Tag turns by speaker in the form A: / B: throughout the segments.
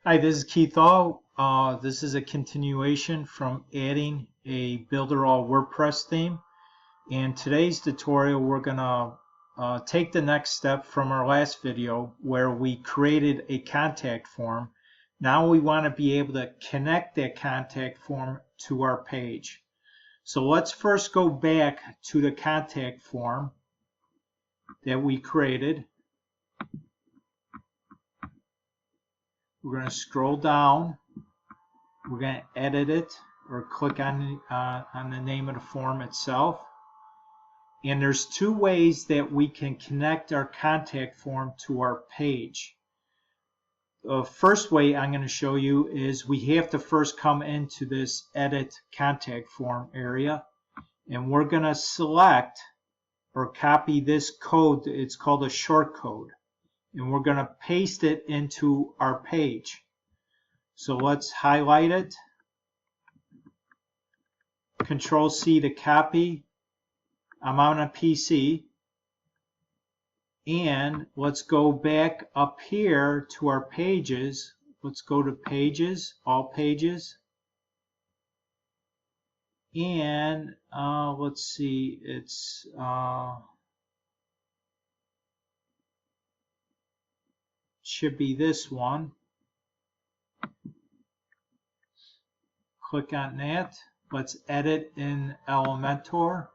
A: Hi, this is Keith All. This is a continuation from adding a Builderall Wordpress theme. In today's tutorial, we're going to take the next step from our last video where we created a contact form. Now we want to be able to connect that contact form to our page. So let's first go back to the contact form that we created. We're going to scroll down. We're going to edit it or click on the name of the form itself. And there's two ways that we can connect our contact form to our page. The first way I'm going to show you is we have to first come into this edit contact form area, and we're going to select or copy this code. It's called a short code, and we're going to paste it into our page. So let's highlight it, Control C to copy. I'm on a PC, and let's go back up here to our pages. Let's go to Pages, All Pages, and let's see, it's should be this one. Click on that. Let's edit in Elementor.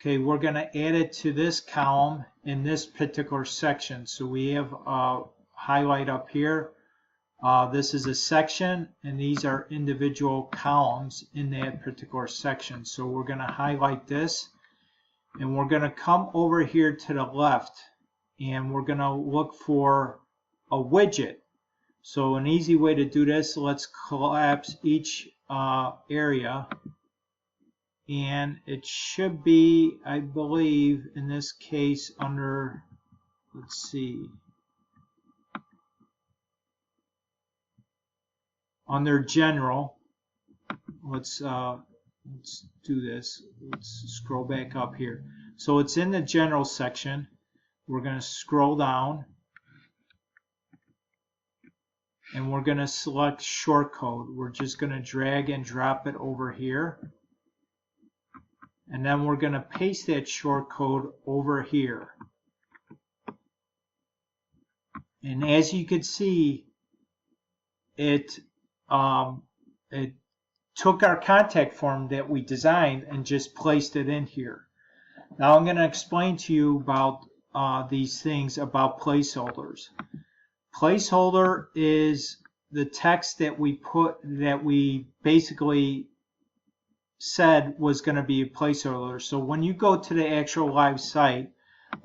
A: Okay, we're going to add it to this column in this particular section. So we have a highlight up here. This is a section, and these are individual columns in that particular section. So we're going to highlight this, and we're going to come over here to the left, and we're going to look for a widget. So an easy way to do this, let's collapse each area, and it should be, I believe, in this case under, let's see, under General. Let's do this. Let's scroll back up here. So it's in the General section. We're going to scroll down, and we're going to select shortcode. We're just going to drag and drop it over here, and then we're going to paste that shortcode over here. And as you can see, it took our contact form that we designed and just placed it in here. Now I'm going to explain to you about these things about placeholders. Placeholder is the text that we put, that we basically said was going to be a placeholder. So when you go to the actual live site,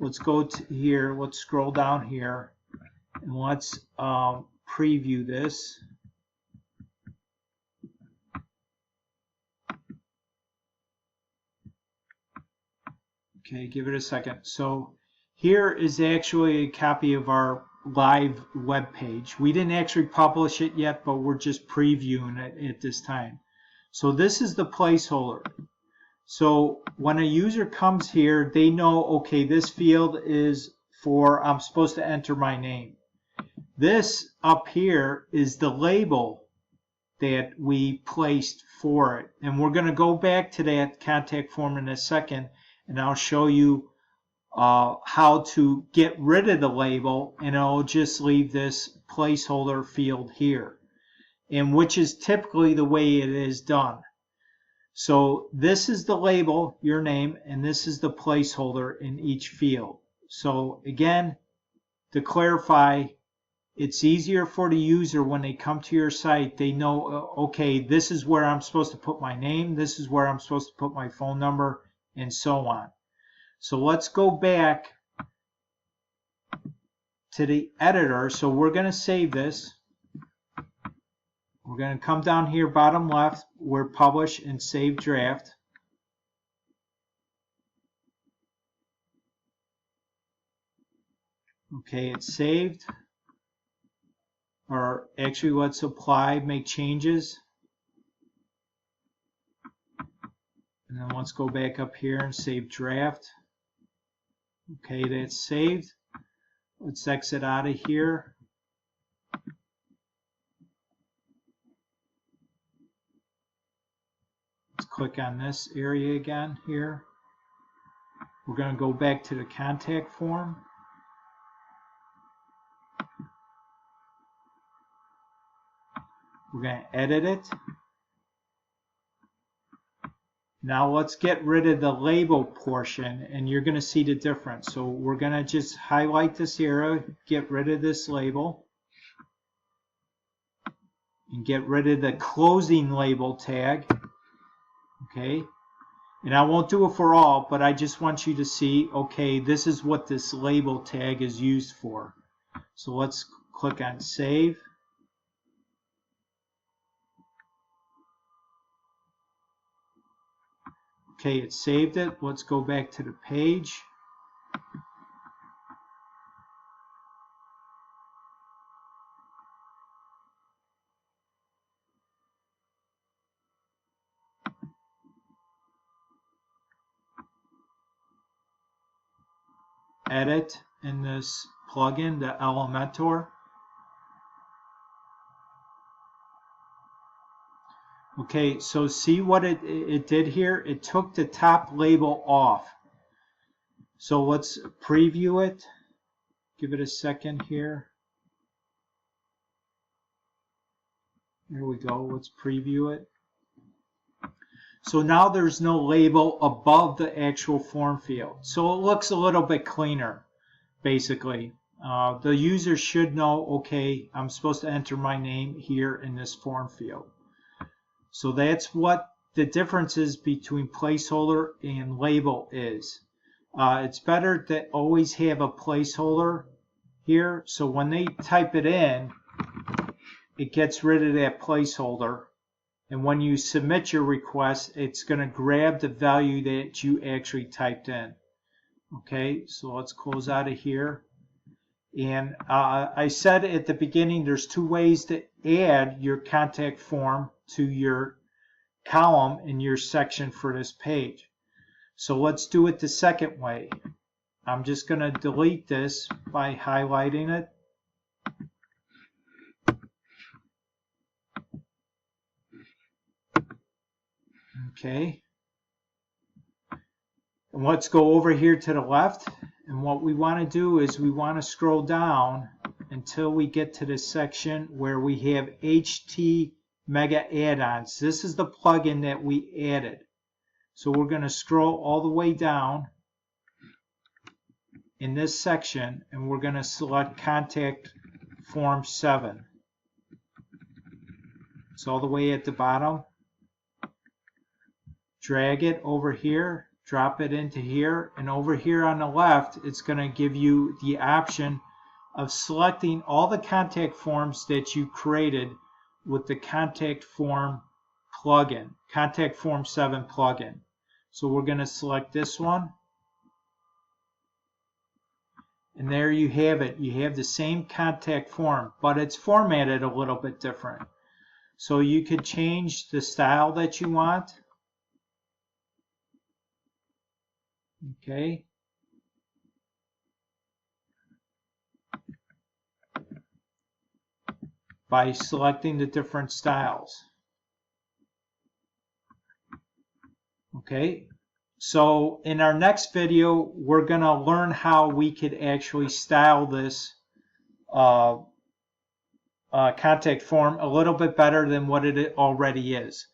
A: let's go to here, let's scroll down here, and let's preview this. Okay, give it a second. So here is actually a copy of our live web page. We didn't actually publish it yet, but we're just previewing it at this time. So this is the placeholder. So when a user comes here, they know, okay, this field is for, I'm supposed to enter my name. This up here is the label that we placed for it. And we're going to go back to that contact form in a second, and I'll show you how to get rid of the label, and I'll just leave this placeholder field here, and which is typically the way it is done. So this is the label, your name, and this is the placeholder in each field. So again, to clarify, it's easier for the user when they come to your site. They know, okay, this is where I'm supposed to put my name, this is where I'm supposed to put my phone number, and so on. So let's go back to the editor. So we're going to save this. We're going to come down here, bottom left, where Publish and Save Draft. Okay, it's saved. Or actually, let's apply, make changes. And then let's go back up here and save draft. Okay, that's saved. Let's exit out of here. Let's click on this area again here. We're going to go back to the contact form. We're going to edit it. Now let's get rid of the label portion, and you're going to see the difference. So we're going to just highlight this area, get rid of this label, and get rid of the closing label tag. Okay, and I won't do it for all, but I just want you to see, okay, this is what this label tag is used for. So let's click on save. Okay, it saved it. Let's go back to the page. Edit in this plugin, the Elementor. Okay, so see what it did here? It took the top label off. So let's preview it. Give it a second here. There we go. Let's preview it. So now there's no label above the actual form field. So it looks a little bit cleaner, basically. The user should know, okay, I'm supposed to enter my name here in this form field. So that's what the difference is between placeholder and label is. It's better to always have a placeholder here, so when they type it in, it gets rid of that placeholder, and when you submit your request, it's going to grab the value that you actually typed in. Okay, so let's close out of here. And I said at the beginning there's two ways to add your contact form to your column in your section for this page. So let's do it the second way. I'm just going to delete this by highlighting it. Okay. And let's go over here to the left. And what we want to do is we want to scroll down until we get to this section where we have HT Mega Add-ons. This is the plugin that we added. So we're going to scroll all the way down in this section, and we're going to select Contact Form 7. It's all the way at the bottom. Drag it over here, drop it into here, and over here on the left, it's going to give you the option of selecting all the contact forms that you created with the Contact Form plugin, Contact Form 7 plugin. So we're going to select this one. And there you have it. You have the same contact form, but it's formatted a little bit different. So you could change the style that you want. Okay. By selecting the different styles. Okay. So in our next video, we're going to learn how we could actually style this contact form a little bit better than what it already is.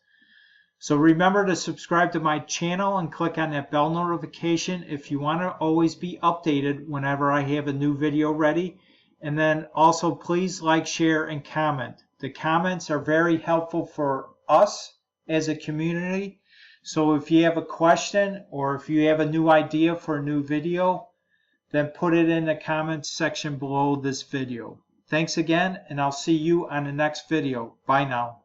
A: So remember to subscribe to my channel and click on that bell notification if you want to always be updated whenever I have a new video ready. And then also please like, share, and comment. The comments are very helpful for us as a community. So if you have a question or if you have a new idea for a new video, then put it in the comments section below this video. Thanks again, and I'll see you on the next video. Bye now.